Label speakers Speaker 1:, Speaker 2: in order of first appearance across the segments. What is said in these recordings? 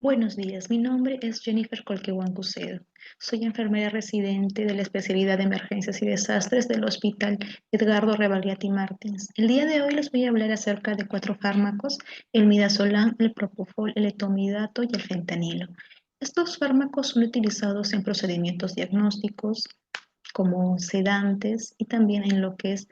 Speaker 1: Buenos días, mi nombre es Jennifer Colquehuán Cucedo. Soy enfermera residente de la especialidad de emergencias y desastres del Hospital Edgardo Rebagliati Martins. El día de hoy les voy a hablar acerca de 4 fármacos: el midazolam, el propofol, el etomidato y el fentanilo. Estos fármacos son utilizados en procedimientos diagnósticos como sedantes y también en lo que es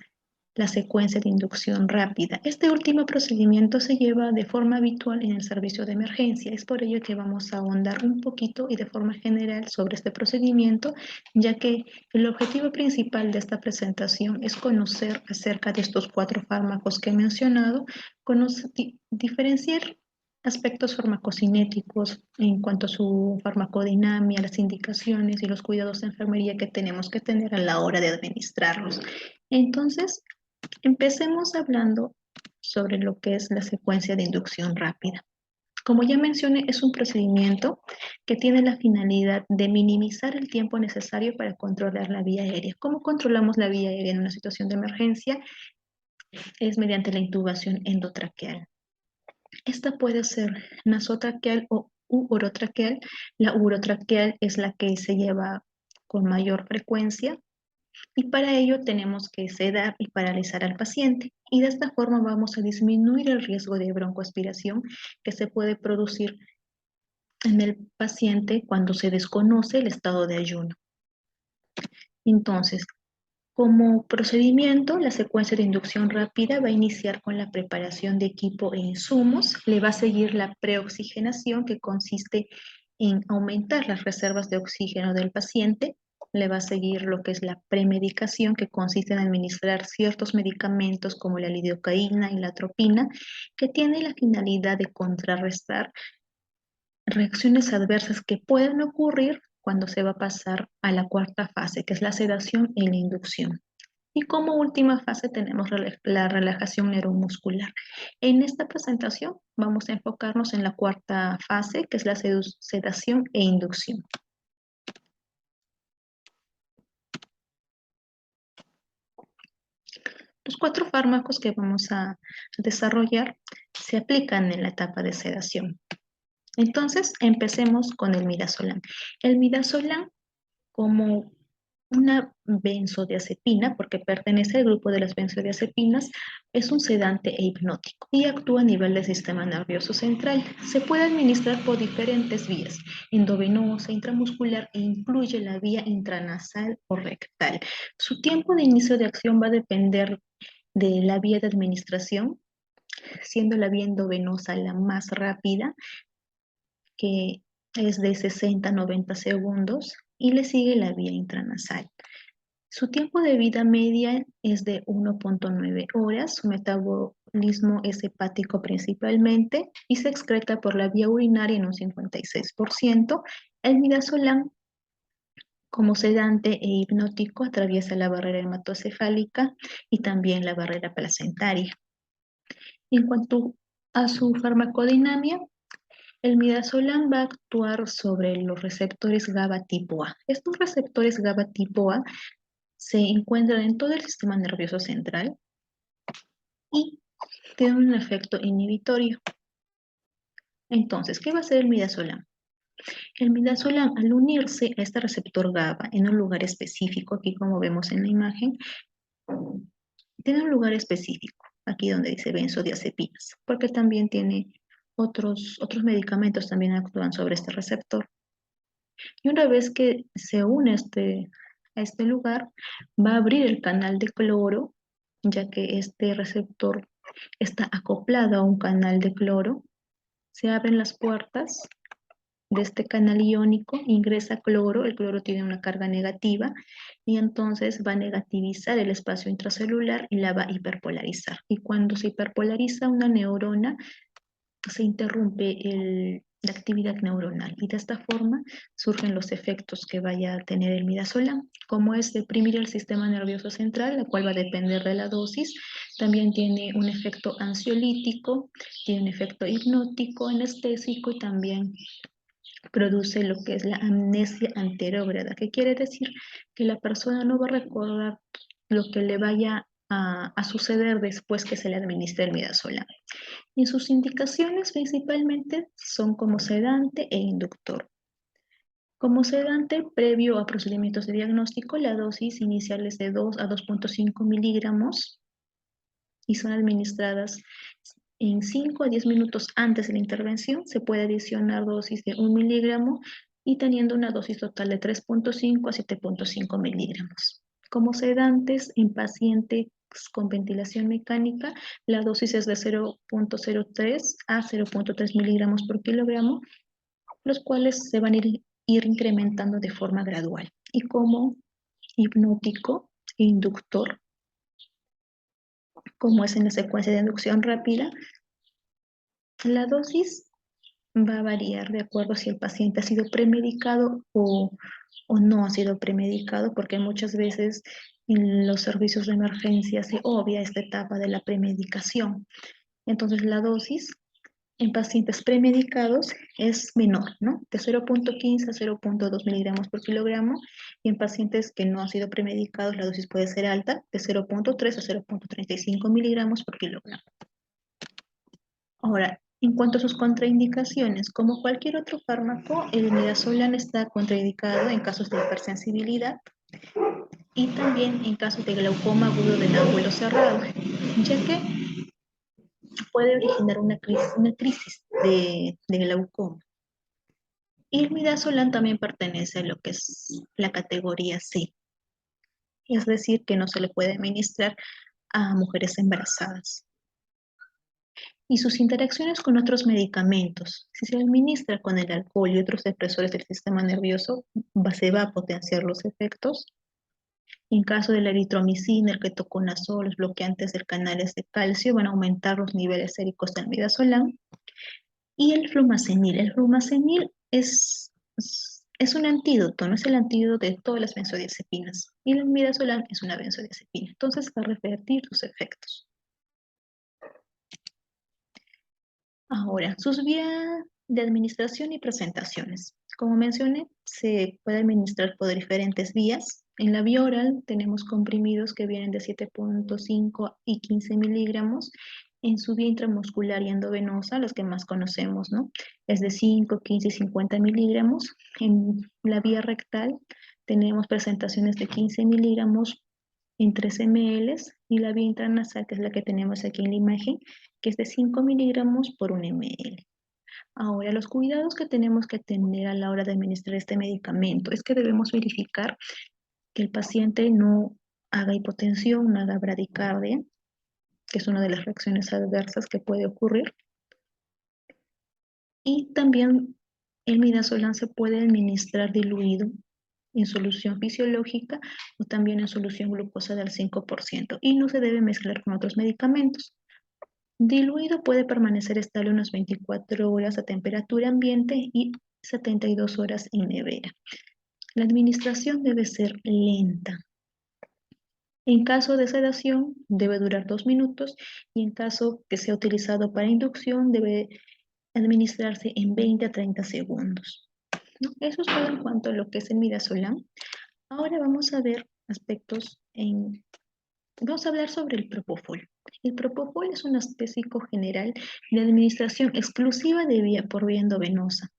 Speaker 1: la secuencia de inducción rápida. Este último procedimiento se lleva de forma habitual en el servicio de emergencia. Es por ello que vamos a ahondar un poquito y de forma general sobre este procedimiento, ya que el objetivo principal de esta presentación es conocer acerca de estos 4 fármacos que he mencionado, diferenciar aspectos farmacocinéticos en cuanto a su farmacodinamia, las indicaciones y los cuidados de enfermería que tenemos que tener a la hora de administrarlos. Entonces, empecemos hablando sobre lo que es la secuencia de inducción rápida. Como ya mencioné, es un procedimiento que tiene la finalidad de minimizar el tiempo necesario para controlar la vía aérea. ¿Cómo controlamos la vía aérea en una situación de emergencia? Es mediante la intubación endotraqueal. Esta puede ser nasotraqueal o urotraqueal. La urotraqueal es la que se lleva con mayor frecuencia, y para ello tenemos que sedar y paralizar al paciente. Y de esta forma vamos a disminuir el riesgo de broncoaspiración que se puede producir en el paciente cuando se desconoce el estado de ayuno. Entonces, como procedimiento, la secuencia de inducción rápida va a iniciar con la preparación de equipo e insumos. Le va a seguir la preoxigenación, que consiste en aumentar las reservas de oxígeno del paciente. Le va a seguir lo que es la premedicación, que consiste en administrar ciertos medicamentos como la lidocaína y la atropina, que tiene la finalidad de contrarrestar reacciones adversas que pueden ocurrir cuando se va a pasar a la 4ª fase, que es la sedación y la inducción. Y como última fase tenemos la relajación neuromuscular. En esta presentación vamos a enfocarnos en la 4ª fase, que es la sedación e inducción. Los 4 fármacos que vamos a desarrollar se aplican en la etapa de sedación. Entonces, empecemos con el midazolam. El midazolam, como una benzodiazepina, porque pertenece al grupo de las benzodiazepinas, es un sedante e hipnótico y actúa a nivel del sistema nervioso central. Se puede administrar por diferentes vías: endovenosa, intramuscular, e incluye la vía intranasal o rectal. Su tiempo de inicio de acción va a depender de la vía de administración, siendo la vía endovenosa la más rápida, que es de 60 a 90 segundos, y le sigue la vía intranasal. Su tiempo de vida media es de 1.9 horas, su metabolismo es hepático principalmente y se excreta por la vía urinaria en un 56%. El midazolam, como sedante e hipnótico, atraviesa la barrera hematocefálica y también la barrera placentaria. En cuanto a su farmacodinamia, el midazolam va a actuar sobre los receptores GABA tipo A. Estos receptores GABA tipo A se encuentran en todo el sistema nervioso central y tienen un efecto inhibitorio. Entonces, ¿qué va a hacer el midazolam? El midazolam, al unirse a este receptor GABA en un lugar específico, aquí como vemos en la imagen, tiene un lugar específico, aquí donde dice benzodiazepinas, porque también tiene otros medicamentos también actúan sobre este receptor. Y una vez que se une a este lugar, va a abrir el canal de cloro, ya que este receptor está acoplado a un canal de cloro. Se abren las puertas de este canal iónico, ingresa cloro, el cloro tiene una carga negativa y entonces va a negativizar el espacio intracelular y la va a hiperpolarizar. Y cuando se hiperpolariza una neurona, se interrumpe la actividad neuronal, y de esta forma surgen los efectos que vaya a tener el midazolam, como es deprimir el sistema nervioso central, la cual va a depender de la dosis. También tiene un efecto ansiolítico, tiene un efecto hipnótico, anestésico, y también produce lo que es la amnesia anterógrada, que quiere decir que la persona no va a recordar lo que le vaya a suceder después que se le administre el midazolam. Y sus indicaciones principalmente son como sedante e inductor. Como sedante, previo a procedimientos de diagnóstico, la dosis inicial es de 2 a 2.5 miligramos y son administradas en 5 a 10 minutos antes de la intervención. Se puede adicionar dosis de 1 miligramo y teniendo una dosis total de 3.5 a 7.5 miligramos. Como sedantes en pacientes con ventilación mecánica, la dosis es de 0.03 a 0.3 miligramos por kilogramo, los cuales se van a ir incrementando de forma gradual. Y como hipnótico e inductor, como es en la secuencia de inducción rápida, la dosis va a variar de acuerdo si el paciente ha sido premedicado o no ha sido premedicado, porque muchas veces en los servicios de emergencia se obvia esta etapa de la premedicación. Entonces la dosis en pacientes premedicados es menor, ¿no? De 0.15 a 0.2 miligramos por kilogramo, y en pacientes que no han sido premedicados la dosis puede ser alta, de 0.3 a 0.35 miligramos por kilogramo. Ahora, en cuanto a sus contraindicaciones, como cualquier otro fármaco, el midazolam está contraindicado en casos de hipersensibilidad y también en casos de glaucoma agudo del ángulo cerrado, ya que puede originar una crisis de glaucoma. Y el midazolam también pertenece a lo que es la categoría C, es decir, que no se le puede administrar a mujeres embarazadas. Y sus interacciones con otros medicamentos. Si se administra con el alcohol y otros depresores del sistema nervioso, se va a potenciar los efectos. En caso de la eritromicina, el ketoconazol, los bloqueantes de canales de calcio van a aumentar los niveles séricos del midazolam. Y el flumazenil. El flumazenil es un antídoto, no es el antídoto de todas las benzodiazepinas. Y el midazolam es una benzodiazepina. Entonces va a revertir sus efectos. Ahora, sus vías de administración y presentaciones. Como mencioné, se puede administrar por diferentes vías. En la vía oral tenemos comprimidos que vienen de 7.5 y 15 miligramos. En su vía intramuscular y endovenosa, los que más conocemos, ¿no? Es de 5, 15 y 50 miligramos. En la vía rectal tenemos presentaciones de 15 miligramos en 3 ml, y la vía intranasal, que es la que tenemos aquí en la imagen, que es de 5 miligramos por 1 ml. Ahora, los cuidados que tenemos que tener a la hora de administrar este medicamento es que debemos verificar que el paciente no haga hipotensión, no haga bradicardia, que es una de las reacciones adversas que puede ocurrir. Y también el midazolam se puede administrar diluido en solución fisiológica o también en solución glucosa del 5%, y no se debe mezclar con otros medicamentos. Diluido puede permanecer estable unas 24 horas a temperatura ambiente y 72 horas en nevera. La administración debe ser lenta. En caso de sedación debe durar 2 minutos, y en caso que sea utilizado para inducción debe administrarse en 20 a 30 segundos. ¿No? Eso es todo en cuanto a lo que es el midazolam. Ahora vamos a ver aspectos Vamos a hablar sobre el propofol. El propofol es un anestésico general de administración exclusiva por vía endovenosa.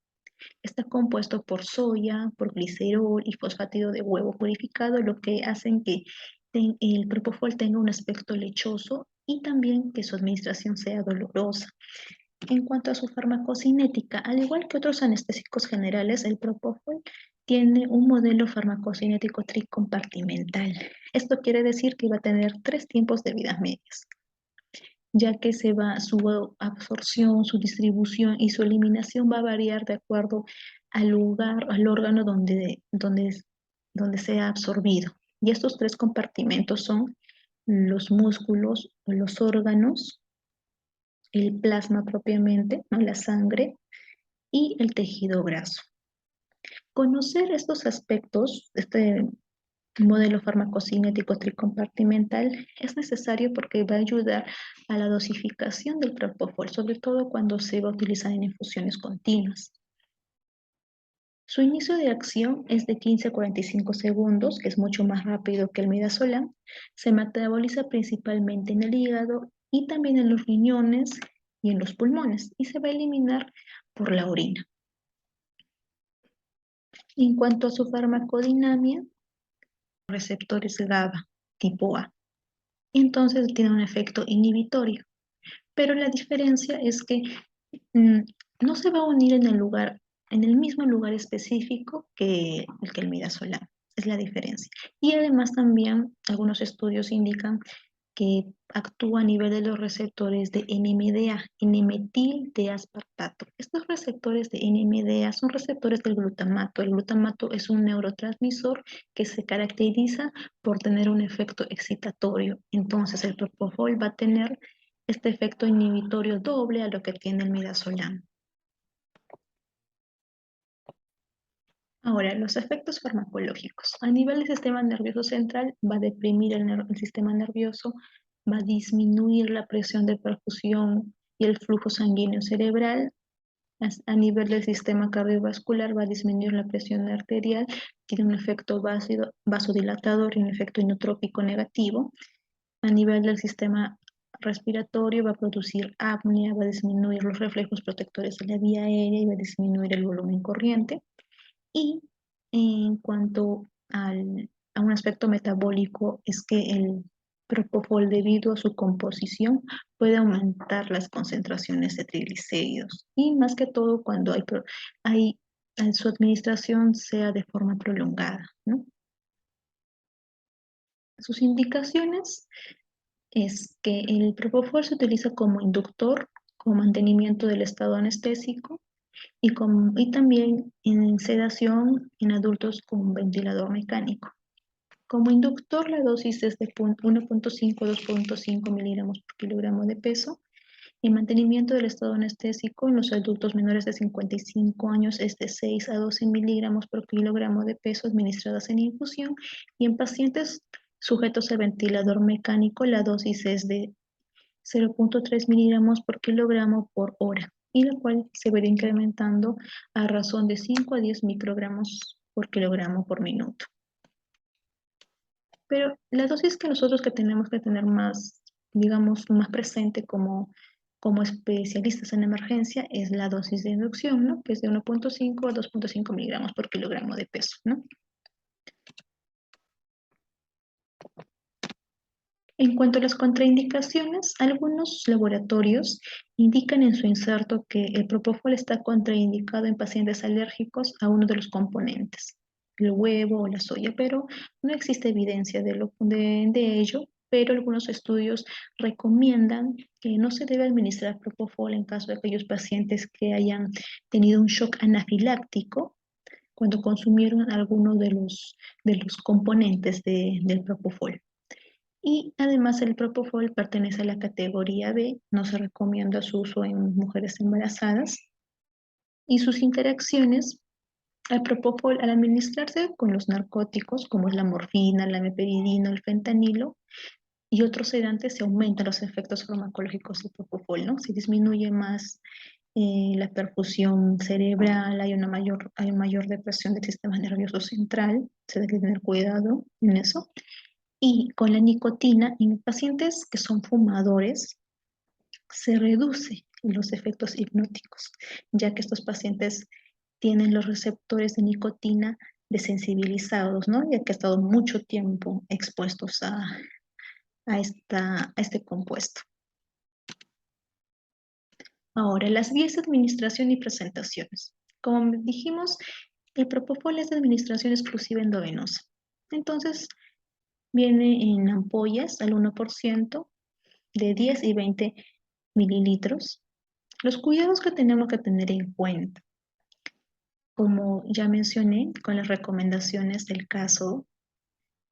Speaker 1: Está compuesto por soya, por glicerol y fosfatido de huevo purificado, lo que hacen que el propofol tenga un aspecto lechoso y también que su administración sea dolorosa. En cuanto a su farmacocinética, al igual que otros anestésicos generales, el propofol tiene un modelo farmacocinético tricompartimental. Esto quiere decir que va a tener 3 tiempos de vida medias, ya que su absorción, su distribución y su eliminación va a variar de acuerdo al lugar, al órgano donde sea absorbido. Y estos 3 compartimentos son los músculos o los órganos, el plasma propiamente, ¿no? La sangre y el tejido graso. Conocer estos aspectos, este modelo farmacocinético tricompartimental, es necesario porque va a ayudar a la dosificación del propofol, sobre todo cuando se va a utilizar en infusiones continuas. Su inicio de acción es de 15 a 45 segundos, que es mucho más rápido que el midazolam. Se metaboliza principalmente en el hígado y también en los riñones y en los pulmones y se va a eliminar por la orina. En cuanto a su farmacodinamia, receptores GABA tipo A. Entonces tiene un efecto inhibitorio, pero la diferencia es que mm, no se va a unir en el mismo lugar específico que el midazolam. Es la diferencia. Y además también algunos estudios indican que actúa a nivel de los receptores de NMDA, N-metil de aspartato. Estos receptores de NMDA son receptores del glutamato. El glutamato es un neurotransmisor que se caracteriza por tener un efecto excitatorio. Entonces el propofol va a tener este efecto inhibitorio doble a lo que tiene el midazolam. Ahora, los efectos farmacológicos. A nivel del sistema nervioso central, va a deprimir el sistema nervioso, va a disminuir la presión de perfusión y el flujo sanguíneo cerebral. A nivel del sistema cardiovascular, va a disminuir la presión arterial, tiene un efecto vasodilatador y un efecto inotrópico negativo. A nivel del sistema respiratorio, va a producir apnea, va a disminuir los reflejos protectores de la vía aérea y va a disminuir el volumen corriente. Y en cuanto a un aspecto metabólico, es que el propofol, debido a su composición, puede aumentar las concentraciones de triglicéridos. Y más que todo cuando su administración sea de forma prolongada, ¿no? Sus indicaciones es que el propofol se utiliza como inductor, como mantenimiento del estado anestésico, y también en sedación en adultos con ventilador mecánico. Como inductor, la dosis es de 1.5 a 2.5 miligramos por kilogramo de peso. Y mantenimiento del estado anestésico en los adultos menores de 55 años es de 6 a 12 miligramos por kilogramo de peso administradas en infusión. Y en pacientes sujetos al ventilador mecánico, la dosis es de 0.3 miligramos por kilogramo por hora, y la cual se va incrementando a razón de 5 a 10 microgramos por kilogramo por minuto. Pero la dosis que tenemos que tener más, digamos, más presente como especialistas en emergencia es la dosis de inducción, ¿no? Que es de 1.5 a 2.5 miligramos por kilogramo de peso, ¿no? En cuanto a las contraindicaciones, algunos laboratorios indican en su inserto que el propofol está contraindicado en pacientes alérgicos a uno de los componentes, el huevo o la soya, pero no existe evidencia de ello, pero algunos estudios recomiendan que no se debe administrar propofol en caso de aquellos pacientes que hayan tenido un shock anafiláctico cuando consumieron alguno de los componentes del propofol. Y además el propofol pertenece a la categoría B, no se recomienda su uso en mujeres embarazadas. Y sus interacciones, el propofol al administrarse con los narcóticos, como es la morfina, la meperidina, el fentanilo y otros sedantes, se aumentan los efectos farmacológicos del propofol, ¿no? Se disminuye más la perfusión cerebral, hay mayor depresión del sistema nervioso central, se debe tener cuidado en eso. Y con la nicotina, en pacientes que son fumadores, se reduce los efectos hipnóticos, ya que estos pacientes tienen los receptores de nicotina desensibilizados, ¿no? Ya que han estado mucho tiempo expuestos a este compuesto. Ahora, las vías de administración y presentaciones. Como dijimos, el propofol es de administración exclusiva endovenosa. Entonces, viene en ampollas al 1%, de 10 y 20 mililitros. Los cuidados que tenemos que tener en cuenta, como ya mencioné con las recomendaciones del caso,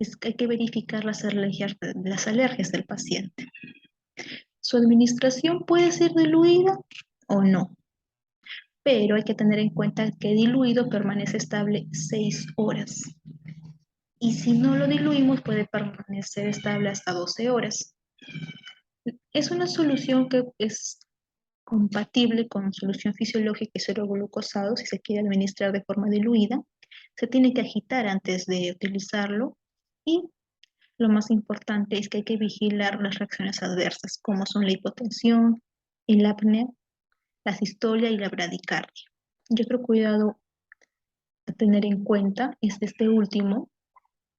Speaker 1: es que hay que verificar las alergias del paciente. Su administración puede ser diluida o no, pero hay que tener en cuenta que diluido permanece estable 6 horas. Y si no lo diluimos, puede permanecer estable hasta 12 horas. Es una solución que es compatible con solución fisiológica y cero glucosado, si se quiere administrar de forma diluida. Se tiene que agitar antes de utilizarlo y lo más importante es que hay que vigilar las reacciones adversas, como son la hipotensión, el apnea, la sistolia y la bradicardia. Y otro cuidado a tener en cuenta es este último,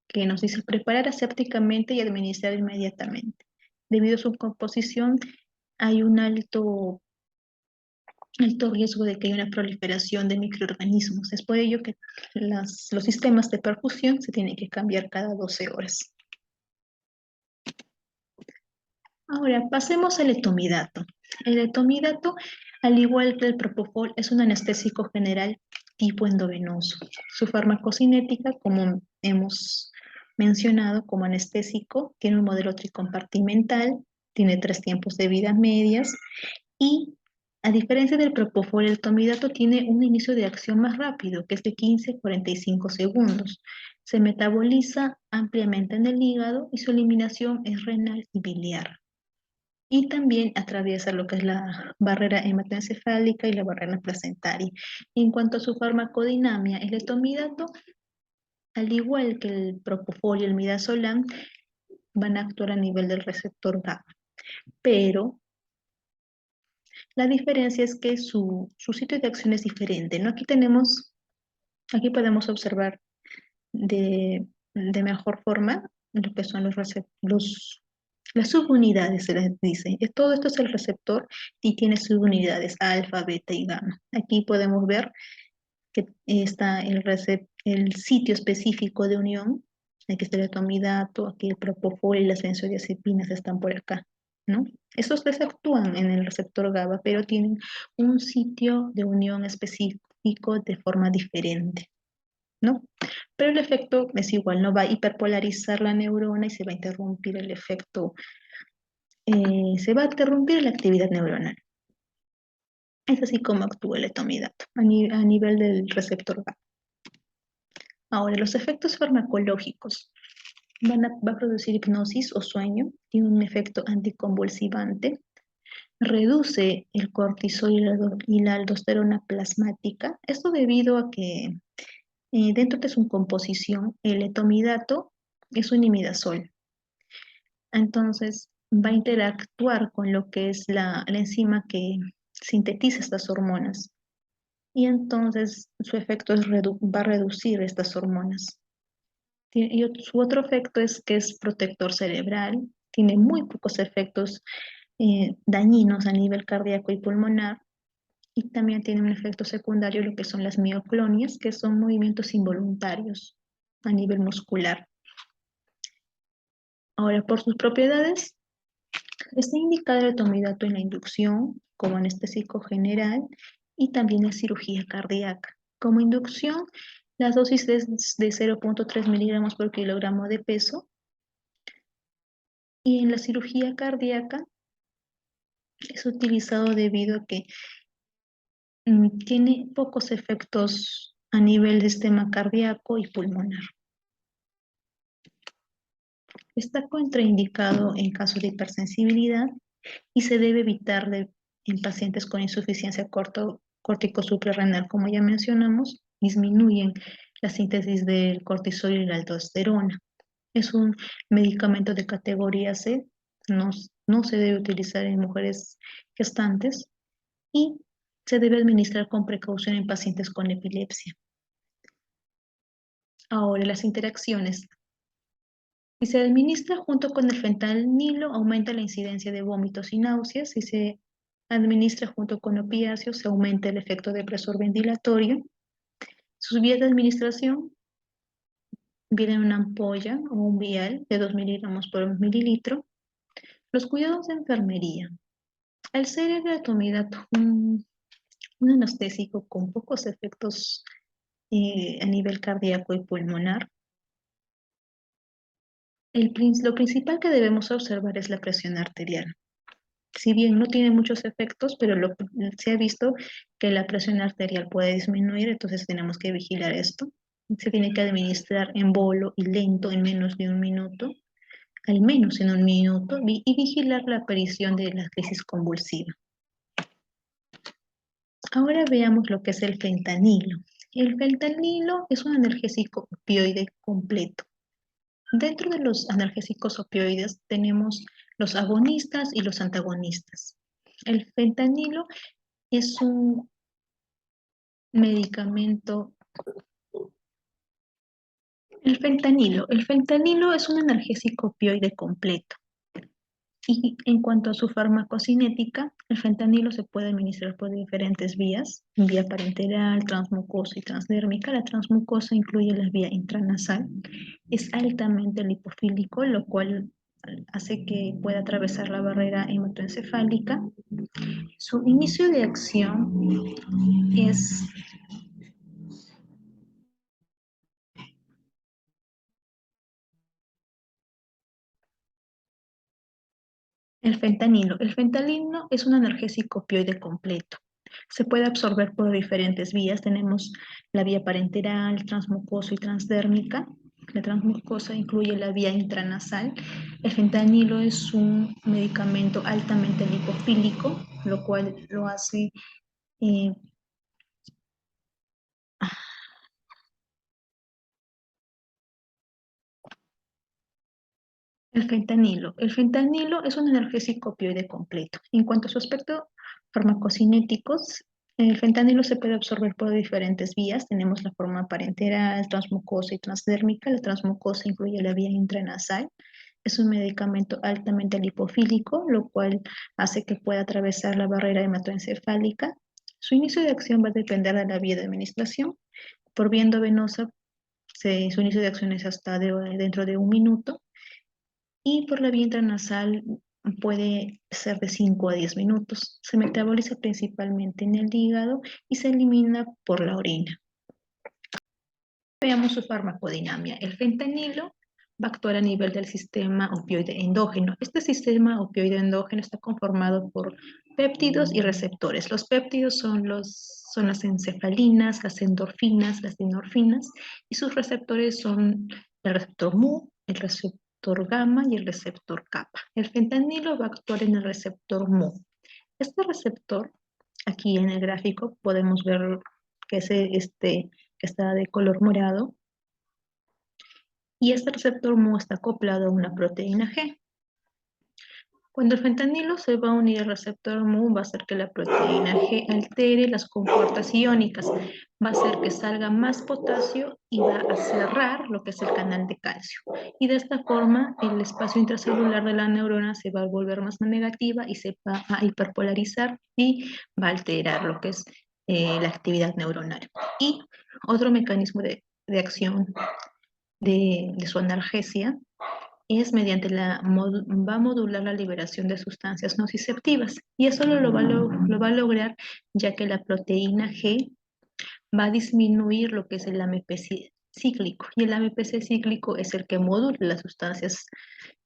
Speaker 1: que nos dice preparar asépticamente y administrar inmediatamente. Debido a su composición, hay un alto riesgo de que haya una proliferación de microorganismos. Es por ello que los sistemas de perfusión se tienen que cambiar cada 12 horas. Ahora, pasemos al etomidato. El etomidato, al igual que el propofol, es un anestésico general tipo endovenoso. Su farmacocinética, como hemos mencionado como anestésico, tiene un modelo tricompartimental, tiene 3 tiempos de vida medias y, a diferencia del propofol, el etomidato tiene un inicio de acción más rápido, que es de 15 a 45 segundos. Se metaboliza ampliamente en el hígado y su eliminación es renal y biliar. Y también atraviesa lo que es la barrera hematoencefálica y la barrera placentaria. En cuanto a su farmacodinamia, el etomidato, al igual que el propofol y el midazolam, van a actuar a nivel del receptor GABA. Pero la diferencia es que su sitio de acción es diferente, ¿no? Aquí podemos observar de mejor forma lo que son las subunidades, se les dice. Todo esto es el receptor y tiene subunidades, alfa, beta y gamma. Aquí podemos ver que está el sitio específico de unión. Aquí está el etomidato, aquí el propofol y las benzodiazepinas están por acá, ¿no? Estos tres actúan en el receptor GABA, pero tienen un sitio de unión específico de forma diferente, ¿no? Pero el efecto es igual, no va a hiperpolarizar la neurona y se va a interrumpir el efecto, se va a interrumpir la actividad neuronal. Es así como actúa el etomidato a nivel del receptor GABA. Ahora, los efectos farmacológicos va a producir hipnosis o sueño, tiene un efecto anticonvulsivante, reduce el cortisol y la aldosterona plasmática. Esto debido a que dentro de su composición, el etomidato es un imidazol. Entonces, va a interactuar con lo que es la enzima que sintetiza estas hormonas. Y entonces su efecto va a reducir estas hormonas. Y su otro efecto es que es protector cerebral, tiene muy pocos efectos dañinos a nivel cardíaco y pulmonar, y también tiene un efecto secundario lo que son las mioclonias, que son movimientos involuntarios a nivel muscular. Ahora, por sus propiedades, está indicado el etomidato en la inducción como anestésico general y también en cirugía cardíaca. Como inducción, las dosis es de 0.3 miligramos por kilogramo de peso, y en la cirugía cardíaca es utilizado debido a que tiene pocos efectos a nivel del sistema cardíaco y pulmonar. Está contraindicado en caso de hipersensibilidad y se debe evitar en pacientes con insuficiencia córtico suprarrenal, como ya mencionamos, disminuyen la síntesis del cortisol y la aldosterona. Es un medicamento de categoría C, no se debe utilizar en mujeres gestantes y se debe administrar con precaución en pacientes con epilepsia. Ahora, las interacciones. Si se administra junto con el fentanilo, aumenta la incidencia de vómitos y náuseas. Si se administra junto con opiáceos, se aumenta el efecto depresor ventilatorio. Sus vías de administración vienen en una ampolla o un vial de 2 miligramos por mililitro. Los cuidados de enfermería. Al ser el etomidato un anestésico con pocos efectos a nivel cardíaco y pulmonar, lo principal que debemos observar es la presión arterial. Si bien no tiene muchos efectos, pero se ha visto que la presión arterial puede disminuir, entonces tenemos que vigilar esto. Se tiene que administrar en bolo y lento en menos de un minuto, al menos en un minuto, y vigilar la aparición de la crisis convulsiva. Ahora veamos lo que es el fentanilo. El fentanilo es un analgésico opioide completo. Dentro de los analgésicos opioides tenemos los agonistas y los antagonistas. El fentanilo es un medicamento. El fentanilo es un analgésico opioide completo. Y en cuanto a su farmacocinética, el fentanilo se puede administrar por diferentes vías, vía parenteral, transmucosa y transdérmica. La transmucosa incluye la vía intranasal. Es altamente lipofílico, lo cual hace que pueda atravesar la barrera hematoencefálica. Su inicio de acción es el fentanilo. El fentanilo es un analgésico opioide completo. Se puede absorber por diferentes vías. Tenemos la vía parenteral, transmucosa y transdérmica. La transmucosa incluye la vía intranasal. El fentanilo es un medicamento altamente lipofílico, lo cual lo hace eh, el fentanilo. El fentanilo es un analgésico opioide completo. En cuanto a su aspecto farmacocinético, el fentanilo se puede absorber por diferentes vías. Tenemos la forma parenteral, transmucosa y transdérmica. La transmucosa incluye la vía intranasal. Es un medicamento altamente lipofílico, lo cual hace que pueda atravesar la barrera hematoencefálica. Su inicio de acción va a depender de la vía de administración. Por vía endovenosa, su inicio de acción es dentro de un minuto. Y por la vía intranasal puede ser de 5 a 10 minutos. Se metaboliza principalmente en el hígado y se elimina por la orina. Veamos su farmacodinamia. El fentanilo va a actuar a nivel del sistema opioide endógeno. Este sistema opioide endógeno está conformado por péptidos y receptores. Los péptidos son las encefalinas, las endorfinas, las dinorfinas, y sus receptores son el receptor mu, el receptor gamma y el receptor kappa. El fentanilo va a actuar en el receptor mu. Este receptor, aquí en el gráfico, podemos ver que que está de color morado, y este receptor mu está acoplado a una proteína G. Cuando el fentanilo se va a unir al receptor mu, va a hacer que la proteína G altere las compuertas iónicas, va a hacer que salga más potasio y va a cerrar lo que es el canal de calcio. Y de esta forma, el espacio intracelular de la neurona se va a volver más negativa y se va a hiperpolarizar y va a alterar lo que es la actividad neuronal. Y otro mecanismo de acción de su analgesia es mediante va a modular la liberación de sustancias nociceptivas, y eso lo va a lograr ya que la proteína G va a disminuir lo que es el AMPC cíclico, y el AMPC cíclico es el que modula las sustancias,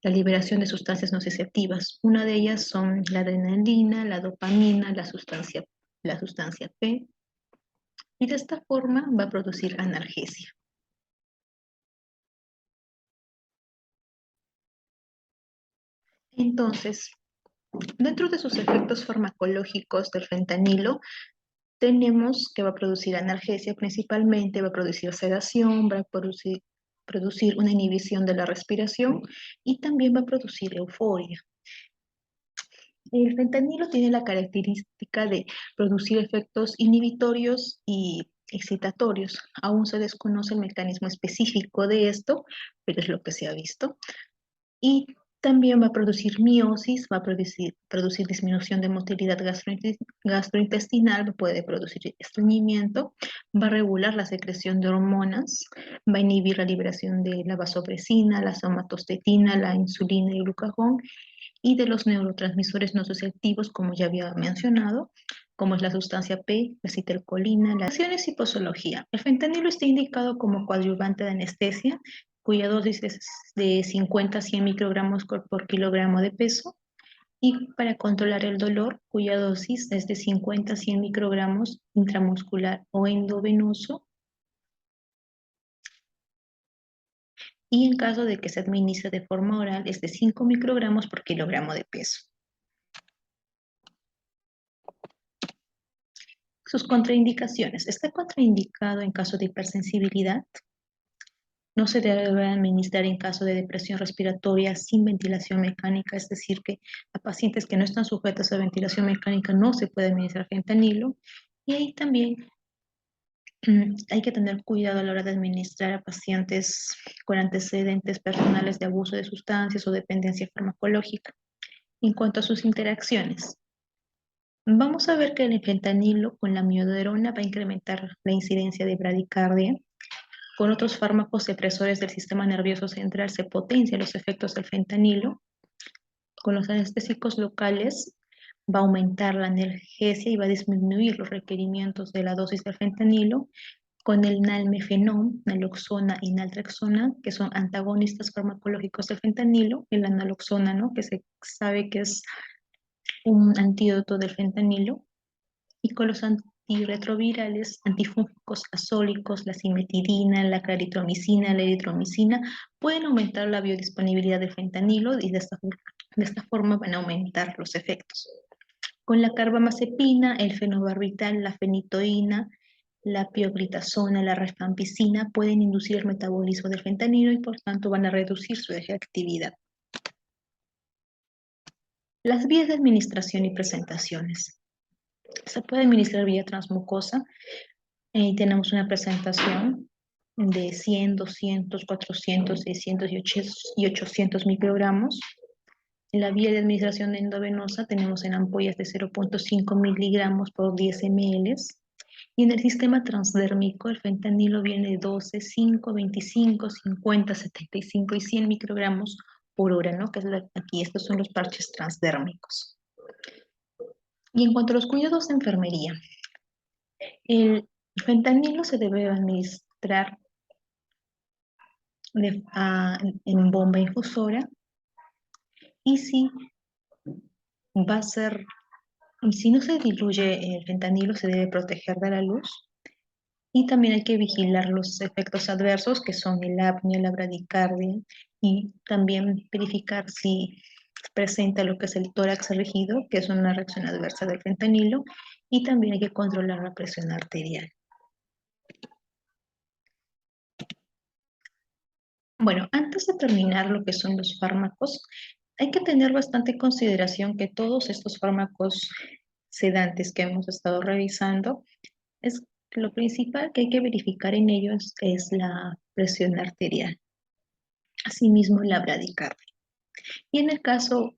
Speaker 1: la liberación de sustancias nociceptivas. Una de ellas son la adrenalina, la dopamina, la sustancia P, y de esta forma va a producir analgesia. Entonces, dentro de sus efectos farmacológicos del fentanilo, tenemos que va a producir analgesia principalmente, va a producir sedación, va a producir una inhibición de la respiración y también va a producir euforia. El fentanilo tiene la característica de producir efectos inhibitorios y excitatorios. Aún se desconoce el mecanismo específico de esto, pero es lo que se ha visto. Y también va a producir miosis, va a producir disminución de motilidad gastrointestinal, puede producir estreñimiento, va a regular la secreción de hormonas, va a inhibir la liberación de la vasopresina, la somatostatina, la insulina y el glucagón, y de los neurotransmisores no susceptivos, como ya había mencionado, como es la sustancia P, la acetilcolina. Las acciones y posología. El fentanilo está indicado como coadyuvante de anestesia, cuya dosis es de 50 a 100 microgramos por kilogramo de peso, y para controlar el dolor, cuya dosis es de 50 a 100 microgramos intramuscular o endovenoso, y en caso de que se administre de forma oral es de 5 microgramos por kilogramo de peso. Sus contraindicaciones. Está contraindicado en caso de hipersensibilidad. No se debe administrar en caso de depresión respiratoria sin ventilación mecánica, es decir, que a pacientes que no están sujetos a ventilación mecánica no se puede administrar fentanilo. Y ahí también hay que tener cuidado a la hora de administrar a pacientes con antecedentes personales de abuso de sustancias o dependencia farmacológica. En cuanto a sus interacciones, vamos a ver que el fentanilo con la amiodarona va a incrementar la incidencia de bradicardia. Con otros fármacos depresores del sistema nervioso central se potencian los efectos del fentanilo. Con los anestésicos locales va a aumentar la analgesia y va a disminuir los requerimientos de la dosis de fentanilo. Con el nalmefenón, naloxona y naltrexona, que son antagonistas farmacológicos del fentanilo, el naloxona, ¿no?, que se sabe que es un antídoto del fentanilo, y con los antirretrovirales, antifúngicos azólicos, la cimetidina, la claritromicina, la eritromicina, pueden aumentar la biodisponibilidad del fentanilo y de esta forma van a aumentar los efectos. Con la carbamazepina, el fenobarbital, la fenitoína, la pioglitazona, la rifampicina pueden inducir el metabolismo del fentanilo y por tanto van a reducir su efectividad. Las vías de administración y presentaciones. Se puede administrar vía transmucosa. Tenemos una presentación de 100, 200, 400, 600 y 800 microgramos. En la vía de administración endovenosa tenemos en ampollas de 0.5 miligramos por 10 ml. Y en el sistema transdérmico el fentanilo viene de 12, 5, 25, 50, 75 y 100 microgramos por hora, ¿no? Que es aquí, estos son los parches transdérmicos. Y en cuanto a los cuidados de enfermería, el fentanilo se debe administrar en bomba infusora y si va a ser, si no se diluye el fentanilo se debe proteger de la luz y también hay que vigilar los efectos adversos que son el apnea, la bradicardia y también verificar si presenta lo que es el tórax rígido, que es una reacción adversa del fentanilo, y también hay que controlar la presión arterial. Bueno, antes de terminar lo que son los fármacos, hay que tener bastante consideración que todos estos fármacos sedantes que hemos estado revisando, es lo principal que hay que verificar en ellos es la presión arterial, asimismo la bradicardia. Y en el caso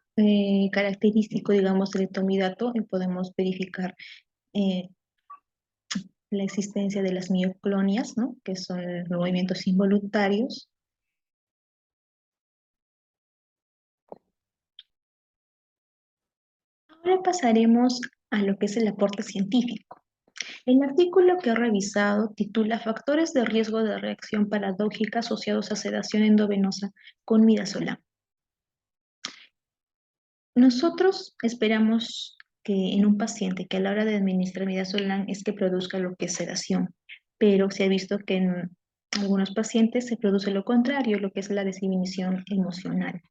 Speaker 1: característico, digamos, del etomidato, podemos verificar eh, la existencia de las mioclonias, ¿no?, que son movimientos involuntarios. Ahora pasaremos a lo que es el aporte científico. El artículo que he revisado titula Factores de riesgo de reacción paradójica asociados a sedación endovenosa con midazolam. Nosotros esperamos que en un paciente que a la hora de administrar midazolam es que produzca lo que es sedación, pero se ha visto que en algunos pacientes se produce lo contrario, lo que es la desinhibición emocional.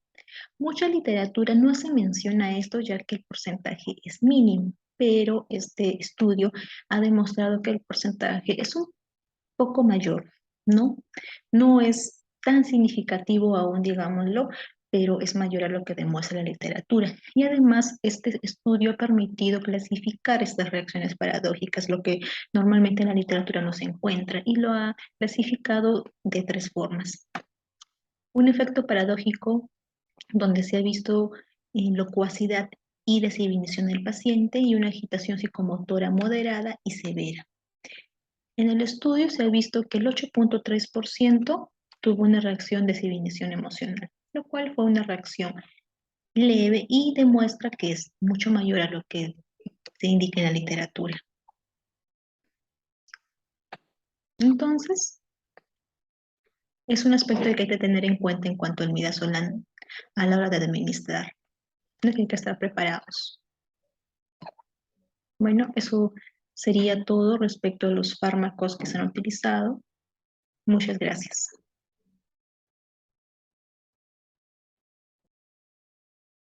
Speaker 1: Mucha literatura no hace mención a esto ya que el porcentaje es mínimo, pero este estudio ha demostrado que el porcentaje es un poco mayor, ¿no? No es tan significativo aún, digámoslo, pero es mayor a lo que demuestra la literatura. Y además, este estudio ha permitido clasificar estas reacciones paradójicas, lo que normalmente en la literatura no se encuentra, y lo ha clasificado de 3 formas. Un efecto paradójico donde se ha visto locuacidad y desinhibición del paciente y una agitación psicomotora moderada y severa. En el estudio se ha visto que el 8.3% tuvo una reacción de desinhibición emocional, lo cual fue una reacción leve y demuestra que es mucho mayor a lo que se indica en la literatura. Entonces, es un aspecto que hay que tener en cuenta en cuanto al midazolam a la hora de administrar. Hay que estar preparados. Bueno, eso sería todo respecto a los fármacos que se han utilizado. Muchas gracias.